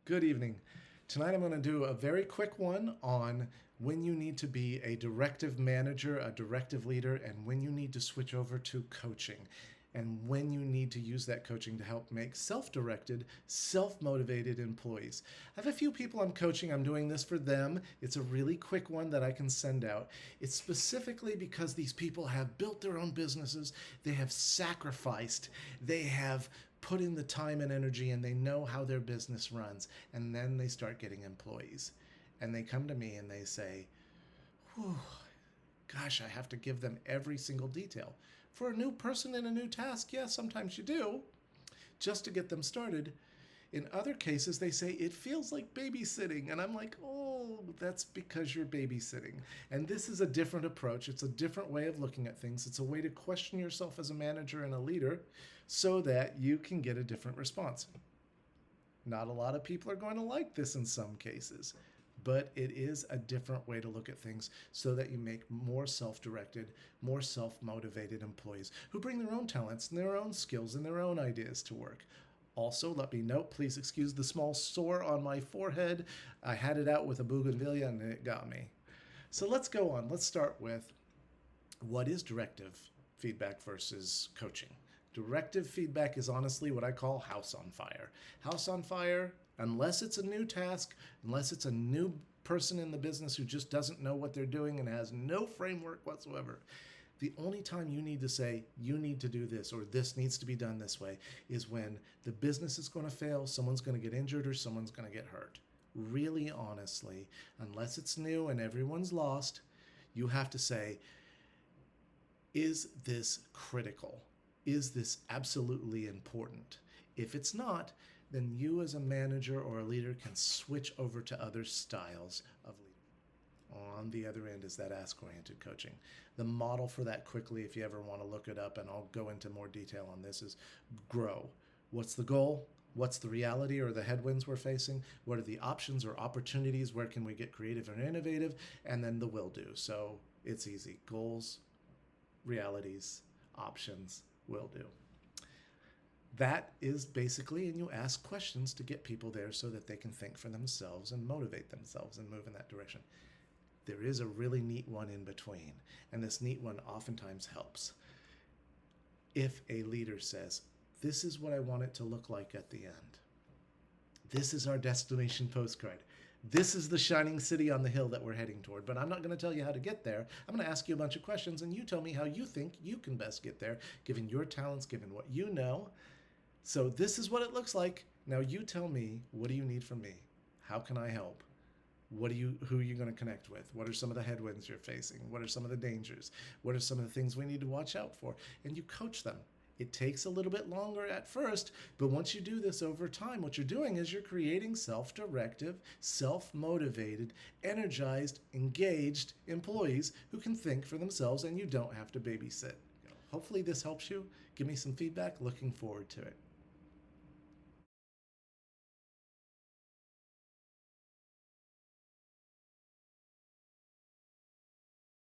Good evening. Tonight I'm going to do a very quick one on when you need to be a directive manager, a directive leader, and when you need to switch over to coaching, and when you need to use that coaching to help make self directed, self motivated employees. I have a few people I'm coaching. I'm doing this for them. It's a really quick one that I can send out. It's specifically because these people have built their own businesses, they have sacrificed, they have put in the time and energy, and they know how their business runs. And then they start getting employees. And they come to me and they say, whew, gosh, I have to give them every single detail. For a new person in a new task, yes, sometimes you do, just to get them started. In other cases, they say it feels like babysitting. And I'm like, oh, that's because you're babysitting. And this is a different approach. It's a different way of looking at things. It's a way to question yourself as a manager and a leader so that you can get a different response. Not a lot of people are going to like this in some cases, but it is a different way to look at things so that you make more self-directed, more self-motivated employees who bring their own talents and their own skills and their own ideas to work. Also, let me note, please excuse the small sore on my forehead. I had it out with a bougainvillea and it got me. So let's go on. Let's start with what is directive feedback versus coaching. Directive feedback is honestly what I call house on fire. House on fire, unless it's a new task, unless it's a new person in the business who just doesn't know what they're doing and has no framework whatsoever. The only time you need to say, you need to do this or this needs to be done this way is when the business is going to fail, someone's going to get injured, or someone's going to get hurt. Really honestly, unless it's new and everyone's lost, you have to say, is this critical? Is this absolutely important? If it's not, then you as a manager or a leader can switch over to other styles of leadership. On the other end is that ask-oriented coaching. The model for that, quickly, if you ever want to look it up, and I'll go into more detail on this, is grow. What's the goal? What's the reality or the headwinds we're facing? What are the options or opportunities? Where can we get creative and innovative? And then the will do. So it's easy. Goals, realities, options, will do. That is basically, and you ask questions to get people there so that they can think for themselves and motivate themselves and move in that direction. There is a really neat one in between, and this neat one oftentimes helps. If a leader says, this is what I want it to look like at the end. This is our destination postcard. This is the shining city on the hill that we're heading toward, but I'm not going to tell you how to get there. I'm going to ask you a bunch of questions, and you tell me how you think you can best get there, given your talents, given what you know. So this is what it looks like. Now you tell me, what do you need from me? How can I help? Who are you going to connect with? What are some of the headwinds you're facing? What are some of the dangers? What are some of the things we need to watch out for? And you coach them. It takes a little bit longer at first, but once you do this over time, what you're doing is you're creating self-directive, self-motivated, energized, engaged employees who can think for themselves, and you don't have to babysit. Hopefully this helps you. Give me some feedback. Looking forward to it.